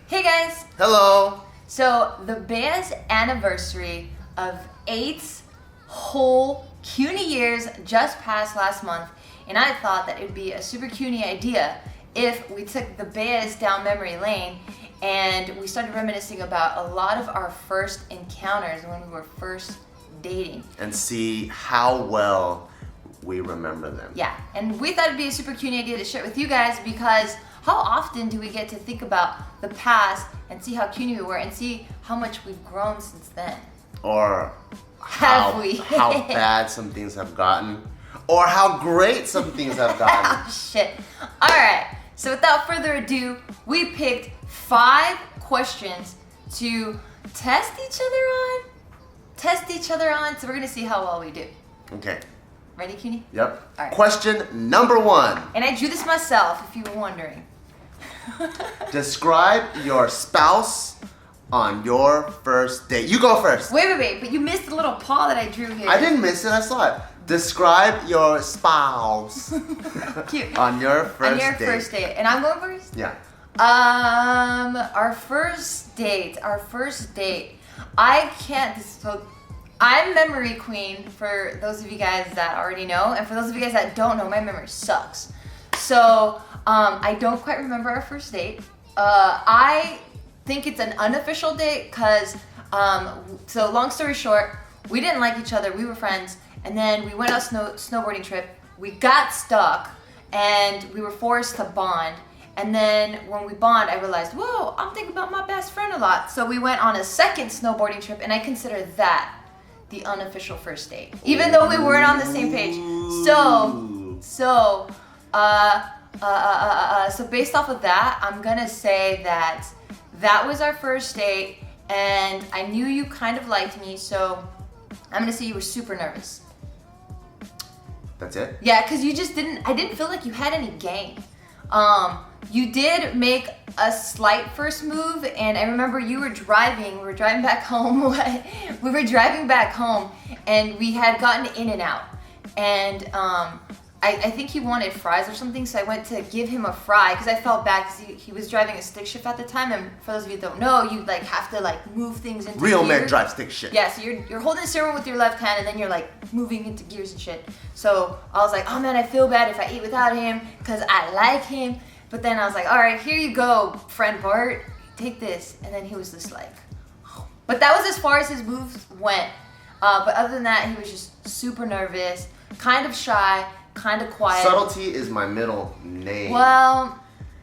Hey guys! Hello! So, the band's anniversary of 8 whole CUNY years just passed last month, and I thought that it would be a super CUNY idea if we took the Bears down memory lane and we started reminiscing about a lot of our first encounters when we were first dating. And see how well we remember them. Yeah, and we thought it'd be a super CUNY idea to share with you guys because how often do we get to think about the past and see how CUNY we were and see how much we've grown since then? Or Have how, we? how bad some things have gotten. Or how great some things have gotten. Oh, shit. Alright, so without further ado, we picked 5 questions to test each other on. So we're going to see how well we do. Okay. Ready, CUNY? Yep. All right. Question number 1. And I drew this myself, if you were wondering. Describe your spouse on your first date. You go first. Wait, but you missed the little paw that I drew here. I didn't miss it, I saw it. Describe your spouse Cute. on your first On your date. first date. And I'm going first? Yeah. Our first date. I can't, so I'm memory queen for those of you guys that already know, and for those of you guys that don't know, my memory sucks. So, I don't quite remember our first date. I think it's an unofficial date because, so long story short, we didn't like each other, we were friends, and then we went on a snowboarding trip, we got stuck, and we were forced to bond. And then when we bond, I realized, whoa, I'm thinking about my best friend a lot. So we went on a second snowboarding trip, and I consider that the unofficial first date, even though we weren't on the same page. So based off of that, I'm gonna say that that was our first date, and I knew you kind of liked me, so I'm gonna say you were super nervous. That's it? Yeah, because I didn't feel like you had any game. You did make a slight first move, and I remember we were driving back home, and we had gotten in and out, and I think he wanted fries or something, so I went to give him a fry, because I felt bad, because he was driving a stick shift at the time, and for those of you that don't know, you like have to like move things into Real gear. men drive stick shift. Yeah, so you're holding the steering with your left hand, and then you're like moving into gears and shit. So I was like, oh man, I feel bad if I eat without him, because I like him. But then I was like, all right, here you go, friend Bart, take this. And then he was just like, oh. But that was as far as his moves went. But other than that, he was just super nervous, kind of shy, kind of quiet. Subtlety is my middle name. Well,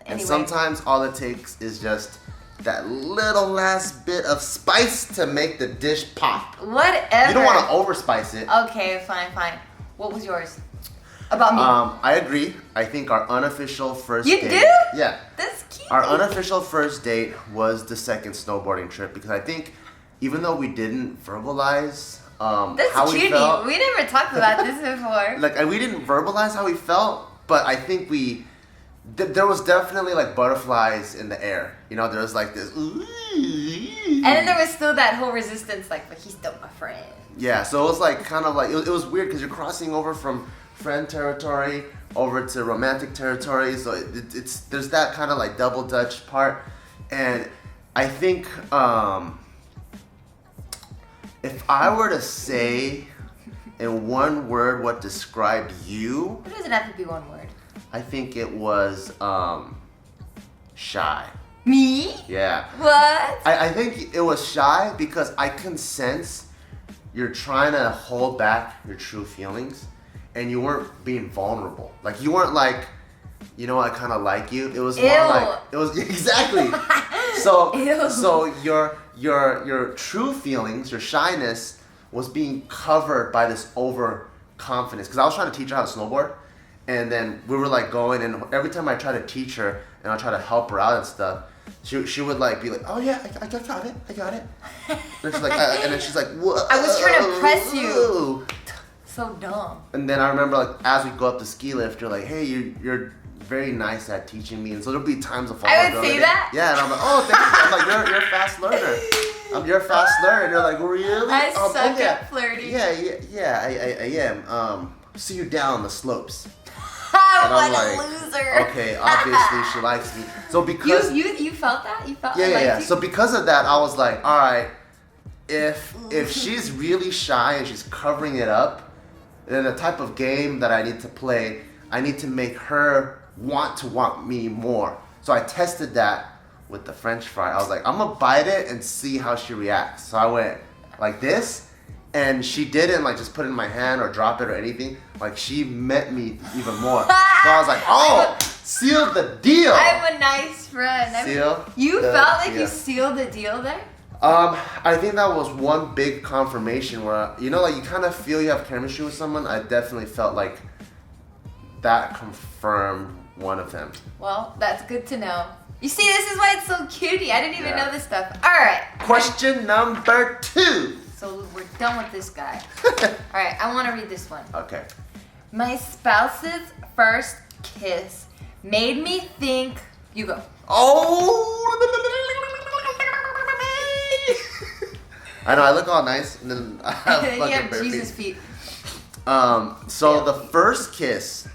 anyway. And sometimes all it takes is just that little last bit of spice to make the dish pop. Whatever. You don't want to overspice it. Okay, fine. What was yours? About me? I agree. I think our unofficial first You date. do? Yeah. That's cute. Our unofficial first date was the second snowboarding trip, because I think even though we didn't verbalize That's how we cutie. felt. We never talked about this before. Like, we didn't verbalize how we felt, but I think there was definitely like butterflies in the air. You know, there was like this. And then there was still that whole resistance, like, but he's still my friend. Yeah, so it was like kind of like, it was weird because you're crossing over from friend territory over to romantic territory. So there's that kind of like double Dutch part. And I think if I were to say in one word what described you, It doesn't have to be one word. I think it was shy. Me? Yeah. What? I think it was shy because I can sense you're trying to hold back your true feelings, and you weren't being vulnerable. Like, you weren't like, you know, I kind of like you. It was more like, it was exactly. So your true feelings, your shyness was being covered by this overconfidence. Because I was trying to teach her how to snowboard, and then we were like going, and every time I try to teach her and I try to help her out and stuff, she would like be like, oh yeah, I got it. And she's like, and then she's like, whoa. I was trying to press you. So dumb. And then I remember, like, as we go up the ski lift, you're like, hey, you're very nice at teaching me. And so there'll be times of I would say that? Yeah, and I'm like, oh, thank you. I'm like, you're a fast learner. You're a fast learner. And you're like, really? I suck at flirting. Yeah, I am. See you down the slopes. And what I'm like, a loser. okay, obviously she likes me. So because you felt that? You felt yeah. you? So because of that, I was like, all right, if she's really shy and she's covering it up, then the type of game that I need to play, I need to make her want me more. So I tested that with the French fry. I was like, I'm gonna bite it and see how she reacts. So I went like this, and she didn't like just put it in my hand or drop it or anything. Like she met me even more. So I was like, oh, sealed the deal. I'm a nice friend. You felt like you sealed the deal there? I think that was one big confirmation where, you know, like you kind of feel you have chemistry with someone. I definitely felt like that confirmed one of them. Well, that's good to know. You see, this is why it's so cutie. I didn't even know this stuff. All right. Question number 2. So we're done with this guy. All right, I want to read this one. Okay. My spouse's first kiss made me think. You go. I know, I look all nice, and then I have You have Jesus feet. So the first kiss,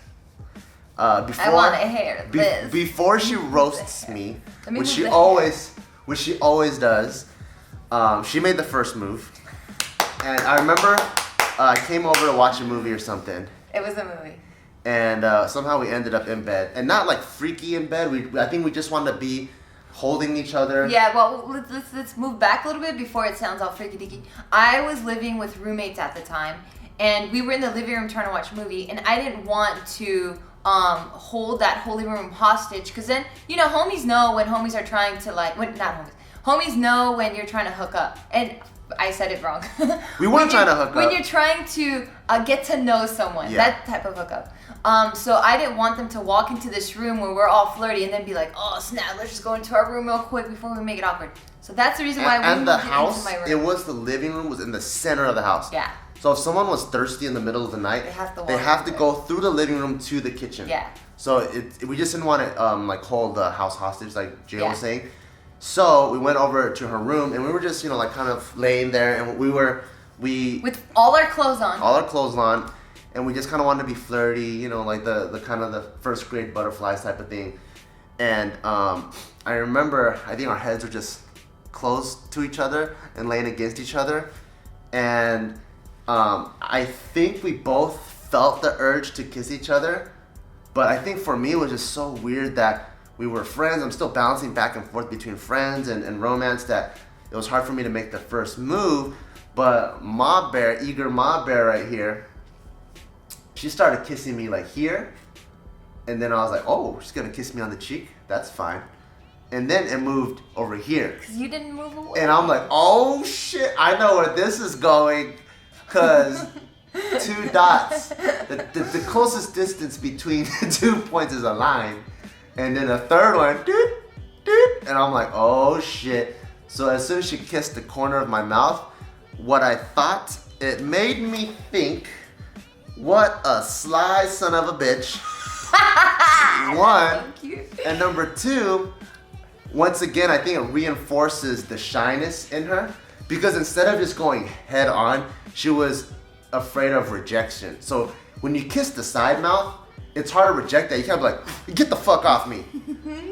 before I want to hear this. Before she roasts me, which she move always does, she made the first move, and I remember I came over to watch a movie or something. It was a movie. And somehow we ended up in bed, and not like freaky in bed. I think we just wanted to be holding each other. Yeah, well, let's move back a little bit before it sounds all freaky deaky. I was living with roommates at the time, and we were in the living room trying to watch a movie, and I didn't want to hold that whole living room hostage, because then, you know, homies know when homies are trying to homies know when you're trying to hook up. And I said it wrong. We weren't trying to hook up. When you're trying to get to know someone, that type of hookup. So I didn't want them to walk into this room where we're all flirty and then be like, oh snap, let's just go into our room real quick before we make it awkward. So that's the reason why we moved into my room. It was the living room was in the center of the house. Yeah. So if someone was thirsty in the middle of the night, they have to go through the living room to the kitchen. Yeah. So we just didn't want to like hold the house hostage, like Jay was saying. So we went over to her room, and we were just, you know, like kind of laying there, and we with all our clothes on, and we just kind of wanted to be flirty, you know, like the kind of the first grade butterflies type of thing. And I remember, I think our heads were just close to each other and laying against each other, and I think we both felt the urge to kiss each other, but I think for me it was just so weird that we were friends. I'm still bouncing back and forth between friends and romance, that it was hard for me to make the first move. But eager Ma Bear right here, she started kissing me like here, and then I was like, oh, she's gonna kiss me on the cheek, that's fine. And then it moved over here. Because you didn't move away. And I'm like, oh shit, I know where this is going, because 2 dots, the closest distance between the 2 points is a line. And then a third one, doot, doot, and I'm like, oh shit. So as soon as she kissed the corner of my mouth, what I thought, it made me think, what a sly son of a bitch. 1, and number 2, once again, I think it reinforces the shyness in her, because instead of just going head on, she was afraid of rejection. So when you kiss the side mouth, it's hard to reject that. You can't be like, get the fuck off me.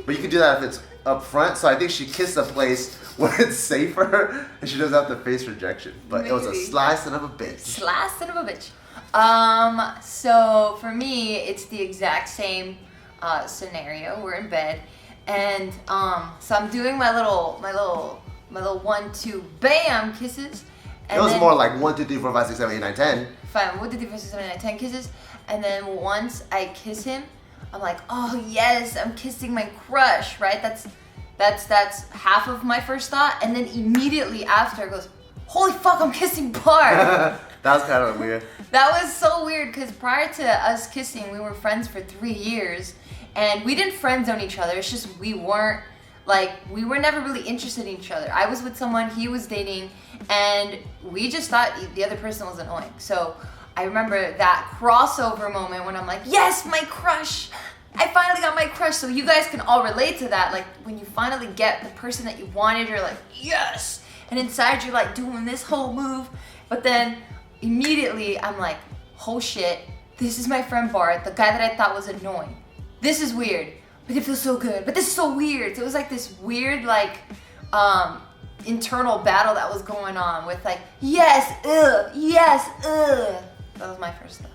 But you can do that if it's up front. So I think she kissed a place where it's safer and she doesn't have to face rejection. But it was a sly son of a bitch. Sly son of a bitch. So for me, it's the exact same scenario. We're in bed, and so I'm doing my little 1-2 bam kisses. And it was more like 1, 2, 3, 4, 5, 6, 7, 8, 9, 10. 5, 1, 2, 3, 4, 6, 7, 8, 9, 10 kisses. And then once I kiss him, I'm like, oh yes, I'm kissing my crush, right? That's half of my first thought. And then immediately after it goes, holy fuck, I'm kissing Bart. That was kind of weird. That was so weird, because prior to us kissing, we were friends for 3 years, and we didn't friend zone each other. It's just we were never really interested in each other. I was with someone, he was dating, and we just thought the other person was annoying. So I remember that crossover moment when I'm like, yes, my crush. I finally got my crush. So you guys can all relate to that. Like when you finally get the person that you wanted, you're like, yes. And inside you're like doing this whole move. But then immediately I'm like, oh shit, this is my friend Bart, the guy that I thought was annoying. This is weird, but it feels so good. But this is so weird. So it was like this weird, like, internal battle that was going on with like, yes, yes, That was my first thought.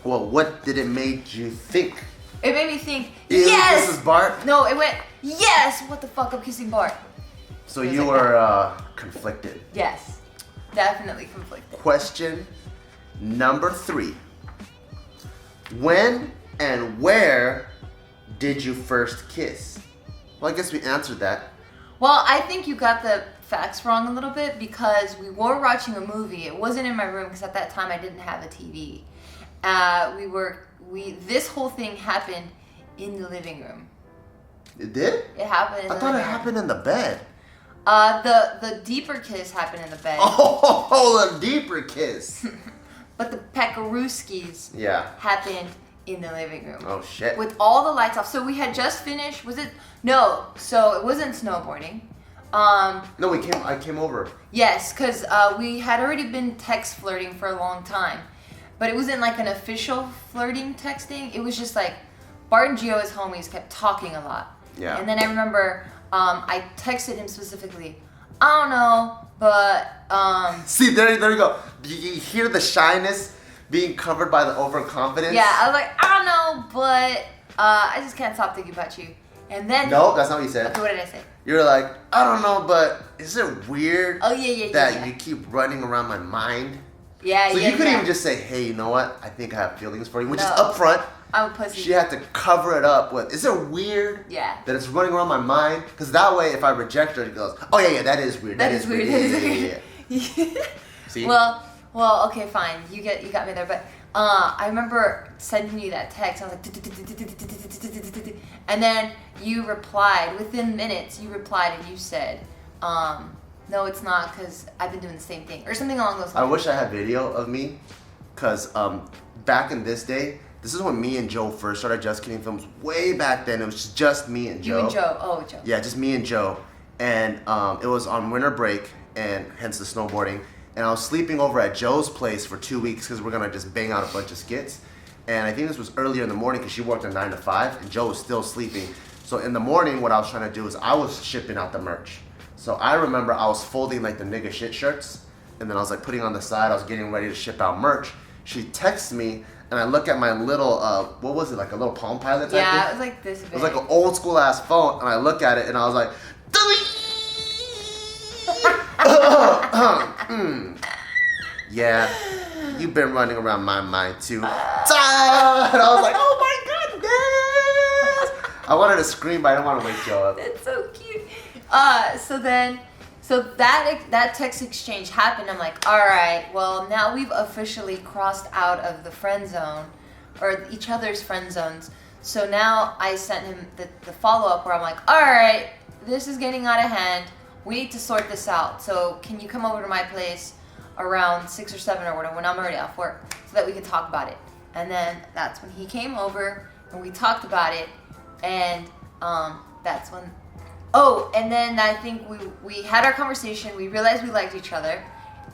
Well, what did it make you think? It made me think, yes! This is Bart? No, it went, yes! What the fuck, I'm kissing Bart. So you were conflicted. Yes, definitely conflicted. Question number 3. When and where did you first kiss? Well, I guess we answered that. Well, I think you got the facts wrong a little bit because we were watching a movie. It wasn't in my room because at that time I didn't have a TV. This whole thing happened in the living room. It did? It happened in I thought it happened in the bed. The deeper kiss happened in the bed. Oh, the deeper kiss. But the Pekarooskis happened in the living room. Oh, shit. With all the lights off. So we had just finished, was it? No, so it wasn't snowboarding. No, I came over. Yes, because we had already been text flirting for a long time. But it wasn't like an official flirting texting. It was just like Bart and Gio as homies kept talking a lot. Yeah. And then I remember I texted him specifically, I don't know, but... See, there you go. You hear the shyness being covered by the overconfidence? Yeah, I was like, I don't know, but I just can't stop thinking about you. And then... No, that's not what you said. Okay, what did I say? You were like, I don't know, but is it weird that you keep running around my mind? Yeah, so you could even just say, hey, you know what? I think I have feelings for you, which is No. upfront. I'm a pussy. She had to cover it up with, is it weird that it's running around my mind? Because that way, if I reject her, it goes, oh, yeah, that is weird. That is weird. Yeah. See? Well, okay, fine. You got me there. But I remember sending you that text. I was like, and then you replied. Within minutes, you replied and you said, no, it's not because I've been doing the same thing. Or something along those lines. I wish I had video of me. Because back in this day, this is when me and Joe first started Just Kidding Films. Way back then, it was just me and Joe. You and Joe. Oh, Joe. Yeah, just me and Joe. And it was on winter break, and hence the snowboarding. And I was sleeping over at Joe's place for 2 weeks because we're going to just bang out a bunch of skits. And I think this was earlier in the morning because she worked at 9 to 5, and Joe was still sleeping. So in the morning, what I was trying to do is I was shipping out the merch. So I remember I was folding like the nigga shit shirts, and then I was like putting on the side, I was getting ready to ship out merch. She texts me, and I look at my little, what was it, like a little Palm Pilot type thing? Yeah, it was like this big. It was like an old school ass phone, and I look at it, and I was like, yeah, you've been running around my mind too. And I was like, oh my god, yes! I wanted to scream, but I didn't want to wake Joe up. That's so cute. So that text exchange happened. I'm like, all right, well, now we've officially crossed out of the friend zone, or each other's friend zones. So now I sent him the follow-up where I'm like, all right, this is getting out of hand. We need to sort this out. So can you come over to my place around 6 or 7 or whatever when I'm already off work so that we can talk about it? And then that's when he came over and we talked about it. And that's when... Oh, and then I think we had our conversation. We realized we liked each other.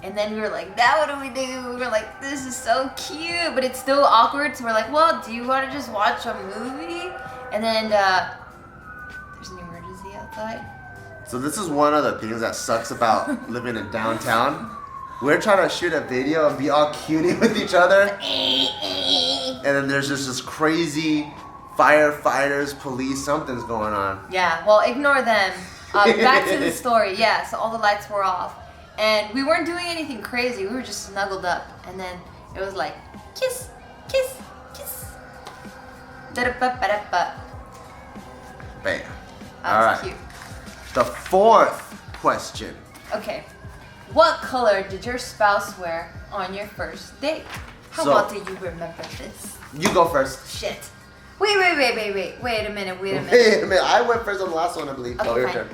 And then we were like, now what do we do? We were like, this is so cute, but it's still awkward. So we're like, well, do you want to just watch a movie? And then there's an emergency outside. So this is one of the things that sucks about living in downtown. We're trying to shoot a video and be all cutie with each other. And then there's just this crazy firefighters, police, something's going on. Yeah, well, ignore them. Back to the story. Yeah, so all the lights were off. And we weren't doing anything crazy. We were just snuggled up. And then it was like, kiss, kiss, kiss. Da-da-ba-ba-da-ba. Bam. That all was right. cute. The fourth question. Okay. What color did your spouse wear on your first date? How well do you remember this? You go first. Shit. Wait a minute. Wait a minute. I went first on the last one, I believe. Okay, your fine. turn.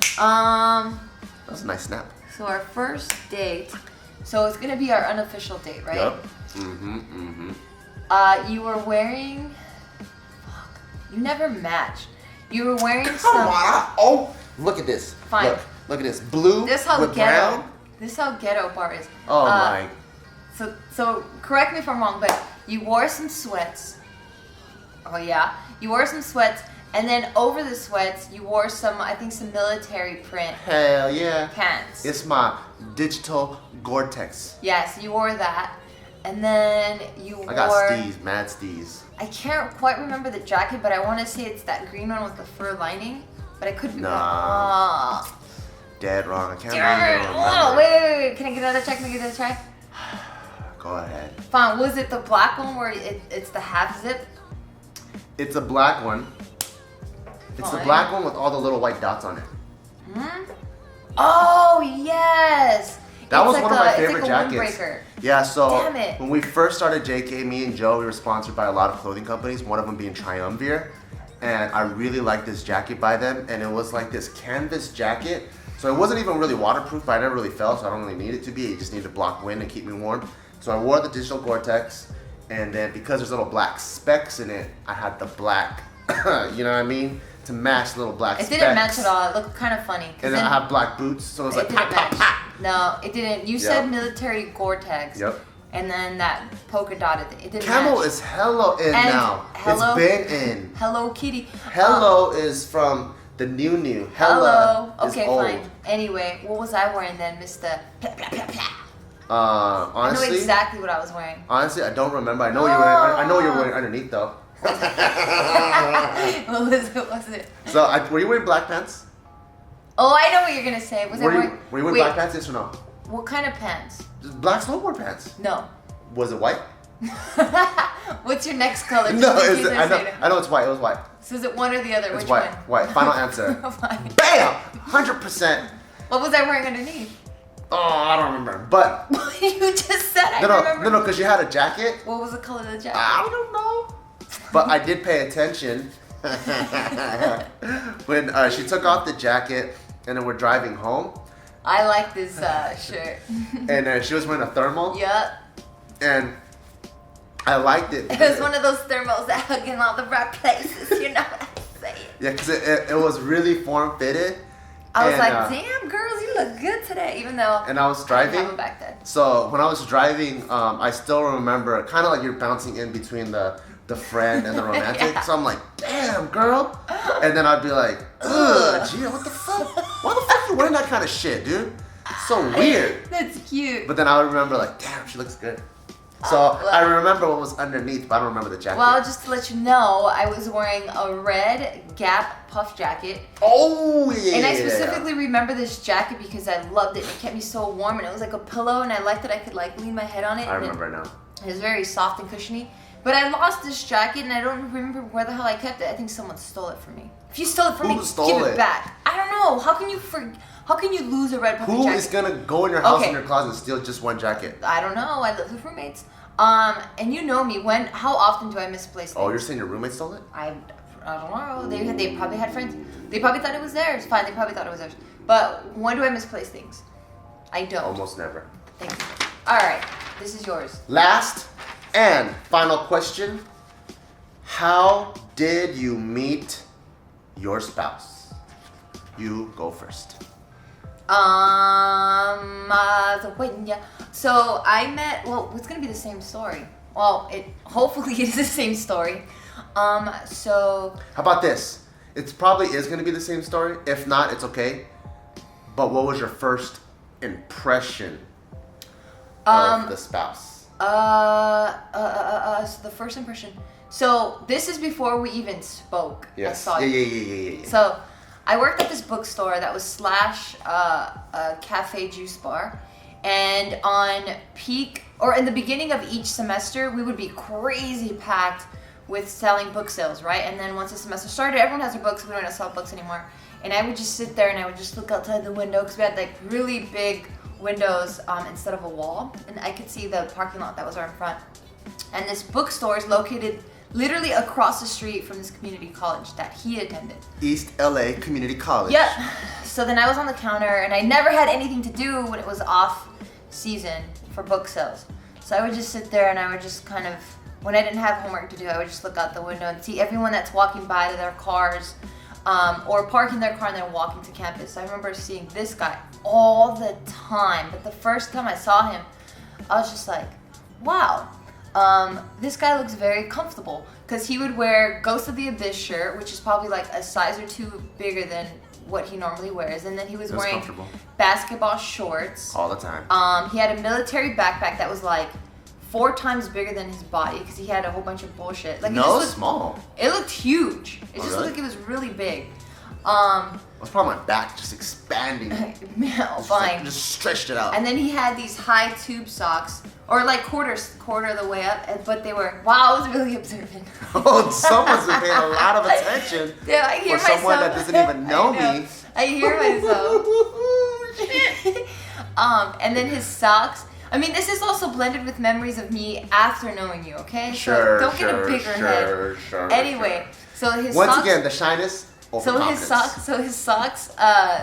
That was a nice snap. So our first date, so it's gonna be our unofficial date, right? Yep. You were wearing, you never matched. You were wearing Come some. on. Oh, look at this. Fine. Look at this. Blue This how with ghetto. brown. This how ghetto Bart is. Oh my. So correct me if I'm wrong, but You wore some sweats. Oh yeah, you wore some sweats, and then over the sweats, you wore some, I think, some military print. Hell yeah. Pants. It's my digital Gore-Tex. Yes, you wore that, and then you wore. I got steez, mad steez. I can't quite remember the jacket, but I want to say it's that green one with the fur lining, but I could be wrong. Oh. Dead wrong. I can't remember. Oh, wait. Can I get another check? Go ahead. Fine. Was it the black one where it's the half zip? It's a black one. It's the black one with all the little white dots on it. Hmm? Oh, yes. That was one of my favorite it's like jackets. A windbreaker. Yeah, so Damn it. when we first started JK, me and Joe, we were sponsored by a lot of clothing companies, one of them being Triumvir. And I really liked this jacket by them. And it was like this canvas jacket. So it wasn't even really waterproof, but I never really fell, so I don't really need it to be. It just needed to block wind and keep me warm. So I wore the digital Gore-Tex. And then because there's little black specks in it, I had the black, you know what I mean? To match little black specks. It didn't match at all. It looked kind of funny. And then I have black boots, so it was like pop, pop, pop. No, it didn't. You said military Gore-Tex. Yep. And then that polka dotted thing. It didn't Camel match. is Hello in And now. Hello, it's been in. Hello Kitty. Hello is from the new. Hello. Is Okay, old. fine. Anyway, what was I wearing then, Mr. Honestly, I know exactly what I was wearing. Honestly, I don't remember. I know you're wearing. I know you're wearing underneath though. What was it? So, were you wearing black pants? Oh, I know what you're gonna say. Were you wearing black pants? Yes or no? What kind of pants? Just black snowboard pants. No. Was it white? What's your next color? No, I know it's white. It was white. So is it one or the other? It's Which white. one? White. Final answer. Fine. Bam! 100%. What was I wearing underneath? Oh, I don't remember. But you just said I remember. No, because you had a jacket. What was the color of the jacket? I don't know. But I did pay attention when she took off the jacket and then we're driving home. I like this shirt. And she was wearing a thermal. Yup. And I liked it. It was one of those thermals that hug in all the right places. You know what I'm saying? Yeah, because it was really form fitted. I was like, damn, girls, you look good today. Even though and I was driving. I didn't have them back then. So when I was driving, I still remember kind of like you're bouncing in between the friend and the romantic. Yeah. So I'm like, damn, girl. And then I'd be like, ugh, Gia, what the fuck? Why the fuck are you wearing that kind of shit, dude? It's so weird. That's cute. But then I would remember like, damn, she looks good. So I remember what was underneath, but I don't remember the jacket. Well, just to let you know, I was wearing a red Gap puff jacket. Oh, yeah. And I specifically remember this jacket because I loved it. It kept me so warm, and it was like a pillow, and I liked that I could like lean my head on it. I remember now. It was very soft and cushiony. But I lost this jacket, and I don't remember where the hell I kept it. I think someone stole it from me. If you stole it from me, give it back. I don't know. How can you lose a red puffy jacket? Who is gonna go in your house in your closet and steal just one jacket? I don't know. I live with roommates. And you know me. How often do I misplace things? Oh, you're saying your roommate stole it? I don't know. They probably had friends. They probably thought it was theirs. Fine, they probably thought it was theirs. But when do I misplace things? I don't. Almost never. Thank you. All right, this is yours. Last and final question. How did you meet your spouse? You go first. So I met, it's gonna be the same story. Well, hopefully it is the same story. So. How about this? It probably is gonna be the same story. If not, it's okay. But what was your first impression of the spouse? So the first impression. So this is before we even spoke. Yes. I saw you. Yeah. So I worked at this bookstore that was / a cafe juice bar. And on peak, or in the beginning of each semester, we would be crazy packed with selling book sales, right? And then once the semester started, everyone has their books, we don't have to sell books anymore. And I would just sit there and I would just look outside the window because we had like really big windows instead of a wall. And I could see the parking lot that was right in front. And this bookstore is located literally across the street from this community college that he attended. East LA Community College. Yep. So then I was on the counter and I never had anything to do when it was off season for book sales. So I would just sit there and I would just kind of, when I didn't have homework to do, I would just look out the window and see everyone that's walking by to their cars or parking their car and then walking to campus. I remember seeing this guy all the time. But the first time I saw him, I was just like, wow. This guy looks very comfortable because he would wear Ghost of the Abyss shirt, which is probably like a size or two bigger than what he normally wears, and then he was wearing basketball shorts all the time. He had a military backpack that was like 4 times bigger than his body because he had a whole bunch of bullshit. Like, no, small. It looked huge. It just really? looked like it was really big. It was probably my back just expanding. Fine. Just stretched it out. And then he had these high tube socks, or like quarter of the way up, but they were, wow, I was really observant. Oh, someone's been paying a lot of attention. Yeah, I hear for myself. Someone that doesn't even know me. I hear myself. And then his socks. I mean, this is also blended with memories of me after knowing you, okay? Sure, so don't get a bigger head. Anyway, so his Once socks, again, the shyness. So his socks,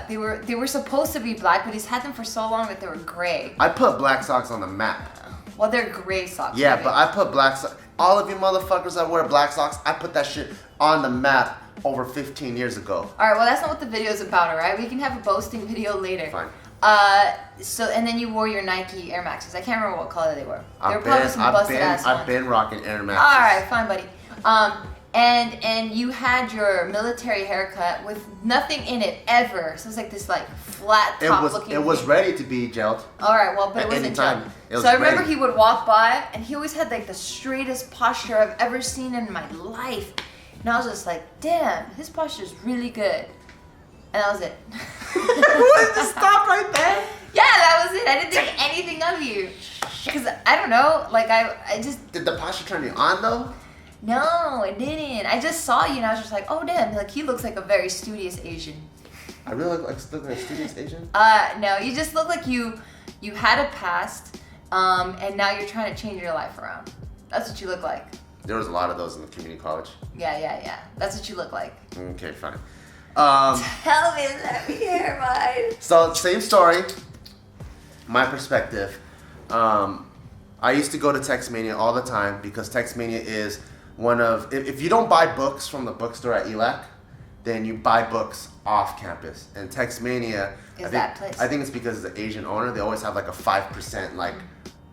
they were supposed to be black, but he's had them for so long that they were gray. I put black socks on the map. Well, they're gray socks. Yeah, maybe. but I put black socks. All of you motherfuckers that wear black socks, I put that shit on the map over 15 years ago. All right, well, that's not what the video is about, all right? We can have a boasting video later. Fine. So and then you wore your Nike Air Maxes. I can't remember what color they were. I've been rocking Air Maxes. All right, fine, buddy. And you had your military haircut with nothing in it ever. So it was like this like flat top looking. It was ready to be gelled. All right, well, but it wasn't gelled. So I remember he would walk by and he always had like the straightest posture I've ever seen in my life. And I was just like, damn, his posture is really good. And that was it. Just stop right there. Yeah, that was it. I didn't think anything of you. Because I don't know, like I just. Did the posture turn you on though? No, it didn't. I just saw you and I was just like, oh damn, like he looks like a very studious Asian. I really look like a studious Asian? No, you just look like you had a past, and now you're trying to change your life around. That's what you look like. There was a lot of those in the community college. Yeah. That's what you look like. Okay, fine. Tell me, let me hear mine. So, same story. My perspective. I used to go to Textmania all the time because Textmania is one of, if you don't buy books from the bookstore at ELAC, then you buy books off campus. And Textmania, I think it's because it's an Asian owner. They always have like a 5% like,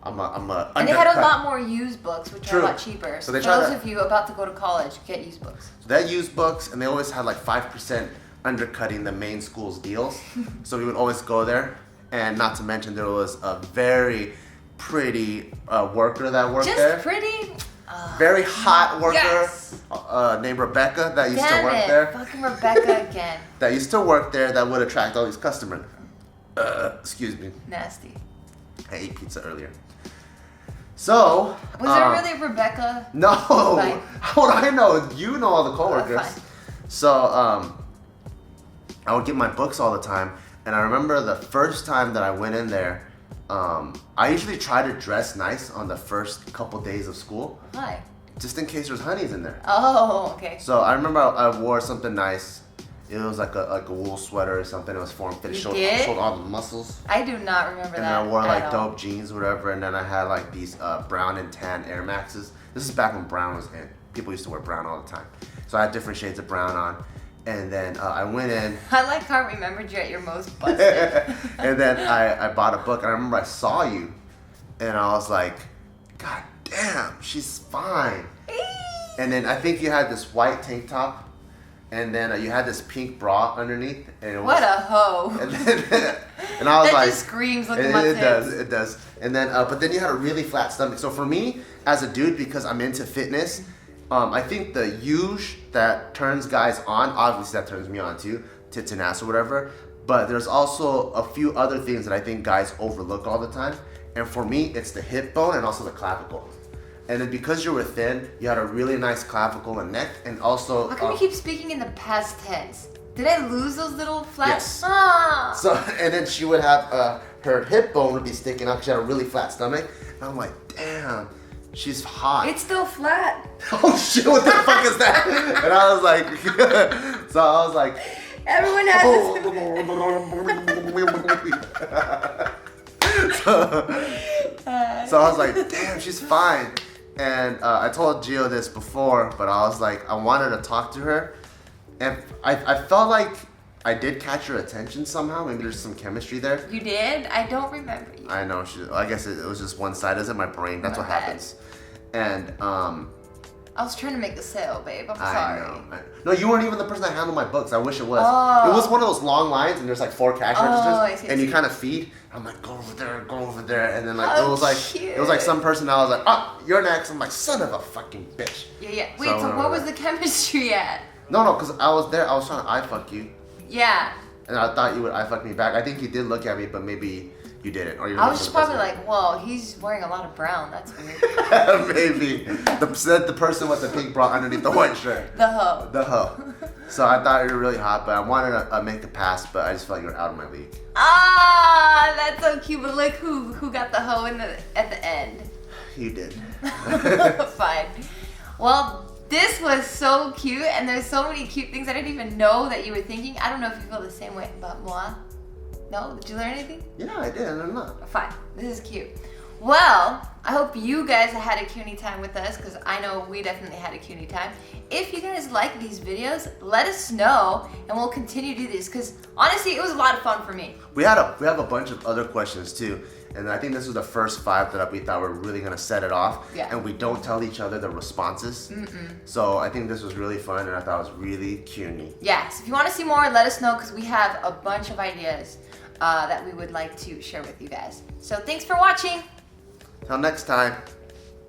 I'm a and they had a lot more used books, which are a lot cheaper. So for those of you about to go to college, get used books. So they had used books, and they always had like 5% undercutting the main school's deals. So we would always go there, and not to mention there was a very pretty worker that worked there. Just pretty? Very hot worker yes. Named Rebecca that used to work there. Fucking Rebecca again. That used to work there that would attract all these customers. Excuse me. Nasty. I ate pizza earlier. So. Was there really Rebecca? No. How would I know? You know all the coworkers. Oh, so I would get my books all the time, and I remember the first time that I went in there. I usually try to dress nice on the first couple days of school. Why? Just in case there's honeys in there. Oh, okay. So I remember I wore something nice. It was like a wool sweater or something. It was form fit. It showed all the muscles. I do not remember and that. And I wore like dope jeans or whatever. And then I had like these brown and tan Air Maxes. This is back when brown was in. People used to wear brown all the time. So I had different shades of brown on. And then I went in. I like how I remembered you at your most busted. And then I bought a book. And I remember I saw you. And I was like, God damn, she's fine. And then I think you had this white tank top. And then you had this pink bra underneath. And it was, what a hoe. And I was that like. Just screams look at my tits. It does. And then, but then you had a really flat stomach. So for me, as a dude, because I'm into fitness, I think the huge that turns guys on, obviously that turns me on too, tits and ass or whatever. But there's also a few other things that I think guys overlook all the time. And for me, it's the hip bone and also the clavicle. And then because you were thin, you had a really nice clavicle and neck, and also. How come you keep speaking in the past tense? Did I lose those little flats? Yes. Ah. So and then she would have her hip bone would be sticking up. She had a really flat stomach, and I'm like, damn, she's hot. It's still flat. Oh shit! What the fuck is that? And I was like, so I was like, everyone has so I was like, damn, she's fine. And I told Gio this before, but I was like, I wanted to talk to her. And I felt like I did catch her attention somehow. Maybe there's some chemistry there. You did? I don't remember you. I know. I guess it was just one side. It's in my brain. That's what happens. And I was trying to make the sale, babe. I'm I sorry. know. No, you weren't even the person that handled my books. I wish it was. Oh. It was one of those long lines, and there's like 4 cash registers, I see, and you kind of feed. I'm like, go over there, and then like Oh, it was like cute. some person. I was like, oh, you're next. I'm like, son of a fucking bitch. Yeah. Wait, so what was the chemistry at? No, because I was there. I was trying to eye fuck you, Yeah. and I thought you would eye fuck me back. I think you did look at me, but maybe you didn't. Or you. I was just probably like, whoa, he's wearing a lot of brown. That's weird. maybe the person with the pink bra underneath the white shirt. The hoe. The hoe. So I thought you were really hot, but I wanted to make the pass, but I just felt like you were out of my league. Ah, that's so cute. But look who got the hoe at the end. You did. Fine. Well, this was so cute, and there's so many cute things I didn't even know that you were thinking. I don't know if you feel the same way about moi. No? Did you learn anything? Yeah, I did. I learned a lot. Fine. This is cute. Well, I hope you guys had a cutie time with us, because I know we definitely had a cutie time. If you guys like these videos, let us know, and we'll continue to do this, because honestly, it was a lot of fun for me. We have a bunch of other questions too, and I think this was the first 5 that we thought were really gonna set it off. Yeah. And we don't tell each other the responses. So I think this was really fun, and I thought it was really cutie. Yeah, so if you want to see more, let us know, because we have a bunch of ideas that we would like to share with you guys. So thanks for watching. Till next time.